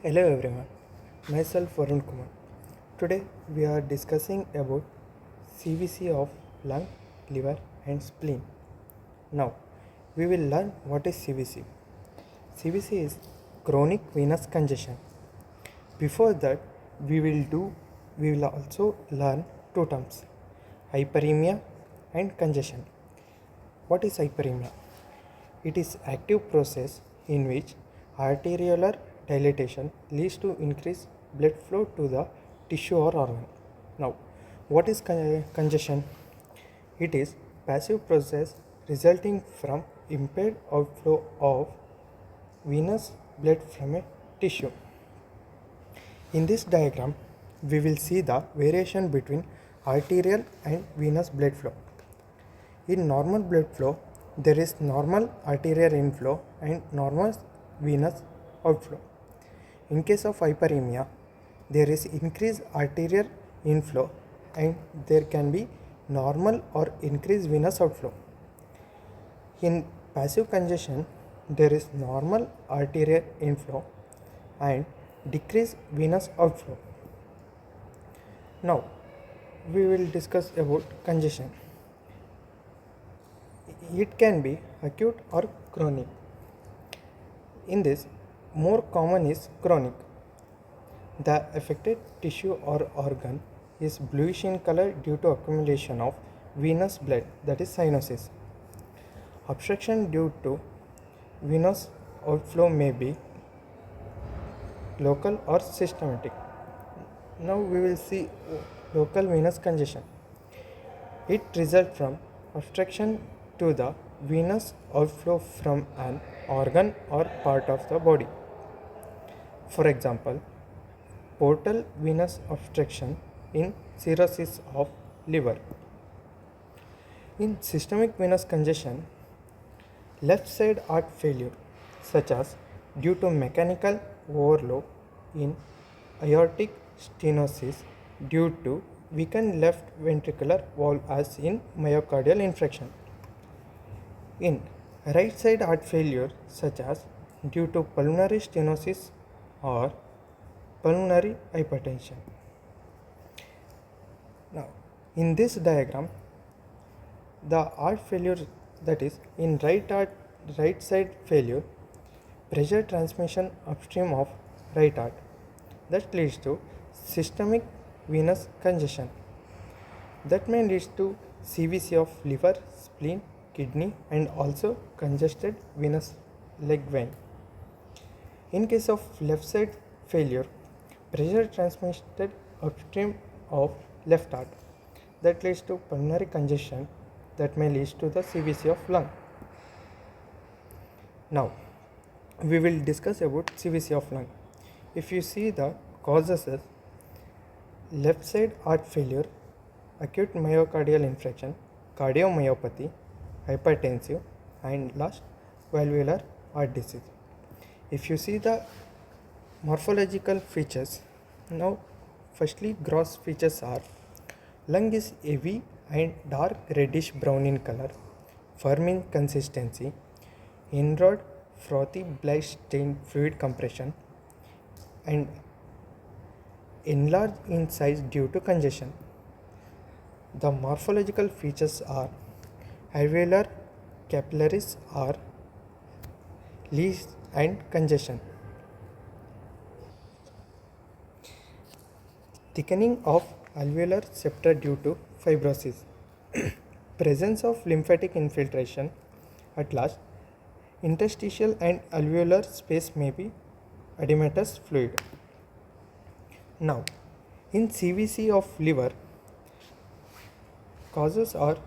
Hello everyone, myself Varun Kumar. Today we are discussing about CVC of lung, liver and spleen. Now we will learn what is CVC. CVC is chronic venous congestion. Before that we will also learn two terms, hyperemia and congestion. What is hyperemia? It is active process in which arteriolar dilatation leads to increased blood flow to the tissue or organ. Now, what is congestion? It is passive process resulting from impaired outflow of venous blood from a tissue. In this diagram, we will see the variation between arterial and venous blood flow. In normal blood flow, there is normal arterial inflow and normal venous outflow. In case of hyperemia, there is increased arterial inflow and there can be normal or increased venous outflow. In passive congestion, there is normal arterial inflow and decreased venous outflow. Now, we will discuss about congestion. It can be acute or chronic. In this, more common is chronic. The affected tissue or organ is bluish in color due to accumulation of venous blood, that is cyanosis. Obstruction due to venous outflow may be local or systematic. Now we will see local venous congestion. It results from obstruction to the venous outflow from an organ or part of the body. For example, portal venous obstruction in cirrhosis of liver. In systemic venous congestion, left side heart failure, such as due to mechanical overload in aortic stenosis due to weakened left ventricular valve as in myocardial infarction. In right side heart failure, such as due to pulmonary stenosis or pulmonary hypertension. Now, in this diagram, the heart failure, that is in right side failure, pressure transmission upstream of right heart, that leads to systemic venous congestion. That may lead to CVC of liver, spleen, kidney and also congested venous leg vein. In case of left side failure, pressure transmitted upstream of left heart, that leads to pulmonary congestion, that may lead to the CVC of lung. Now we will discuss about CVC of lung. If you see the causes is left side heart failure, acute myocardial infarction, cardiomyopathy, hypertensive and last valvular heart disease. If you see the morphological features, now firstly gross features are lung is heavy and dark reddish brown in color, firm in consistency, inward frothy black stained fluid compression and enlarged in size due to congestion. The morphological features are alveolar capillaries are leaks and congestion. Thickening of alveolar septa due to fibrosis. Presence of lymphatic infiltration. At last, interstitial and alveolar space may be edematous fluid. Now, in CVC of liver, causes are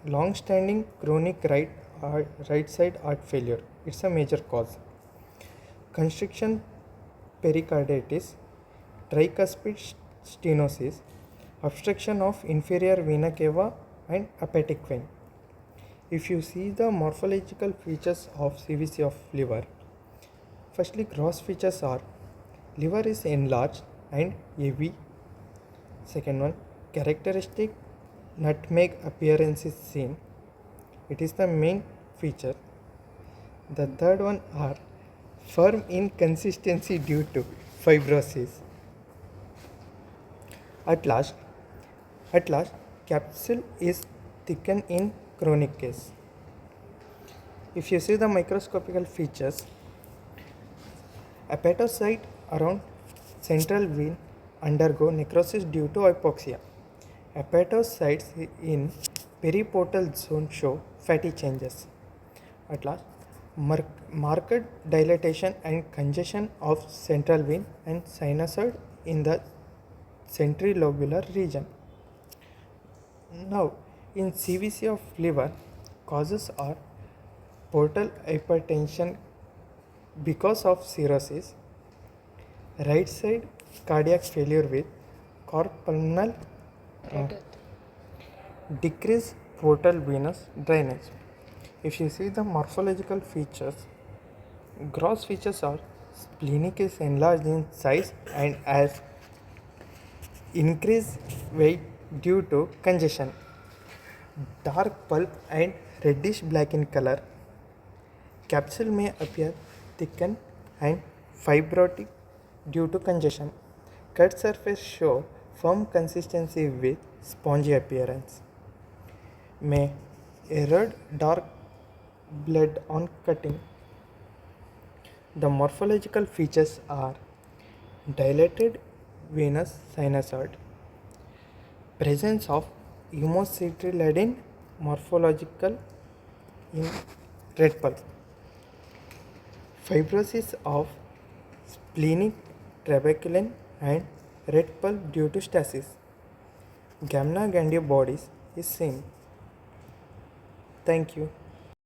long-standing chronic right side heart failure. It's a major cause. Constriction pericarditis, tricuspid stenosis, obstruction of inferior vena cava and hepatic vein. If you see the morphological features of CVC of liver, firstly gross features are liver is enlarged and heavy. Second one, characteristic nutmeg appearance is seen. It is the main feature. The third one are firm in consistency due to fibrosis. At last, capsule is thickened in chronic case. If you see the microscopical features, hepatocyte around central vein undergo necrosis due to hypoxia. Hepatocytes in periportal zone show fatty changes. At last, marked dilatation and congestion of central vein and sinusoid in the centrilobular region. Now, in CVC of liver, causes are portal hypertension because of cirrhosis, right side cardiac failure with corpulmonal decreased portal venous drainage. If you see the morphological features, gross features are splenic is enlarged in size and has increased weight due to congestion, dark pulp and reddish black in color. Capsule may appear thickened and fibrotic due to congestion. Cut surface show firm consistency with spongy appearance. May erode dark blood on cutting. The morphological features are dilated venous sinusoid, presence of hemocitrilidin morphological in red pulp, fibrosis of splenic trabeculin and red pulp due to stasis. Gamma gandia bodies is seen. Thank you.